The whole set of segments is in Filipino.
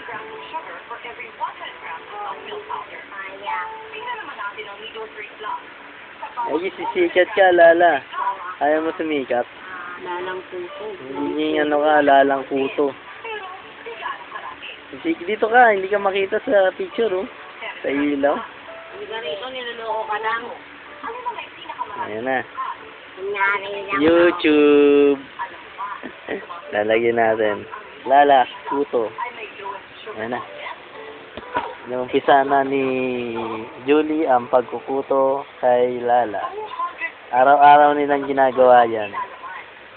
grams of sugar for every 100 grams of milk powder. Tingnan naman natin ang needle-free flour. Ay, sisikat ka, Lala. Ayaw mo sumikap. Lalang puso. Hindi ano ka, lalang puto. Dito ka, hindi ka makita sa picture, oh. Sa ilaw. Hindi ka rito, niloloko ka lang. Ayan na. Kunyari lang. YouTube. Lalagyan natin. Lala, puto. Ayan na. Inumpisa na ni Julie ang pagkukuto kay Lala. Araw-araw nilang ginagawa yan.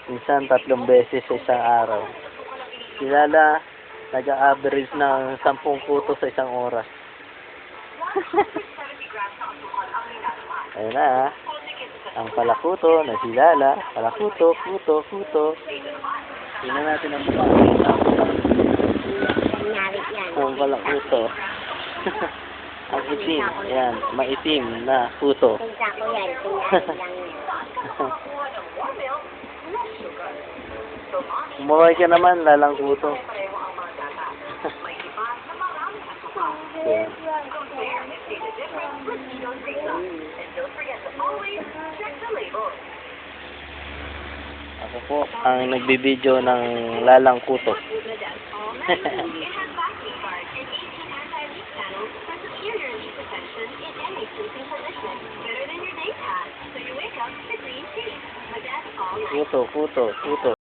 Minsan 3 beses sa isang araw. Si Lala, nag-a-average ng 10 kuto sa isang oras. Ayan na, ang palakuto na si Lala. Palakuto, kuto, kuto. Tingnan natin ang mukha. Kunyari yan. Ang palakuto. Ang itim. Ayan, maitim na kuto. Pinsa ko yan. Kunyari lang yan. Umuhay ka naman, lalang kuto. Ayan. Ako po ang nagbibideo ng lalang kuto. Kuto, kuto, kuto.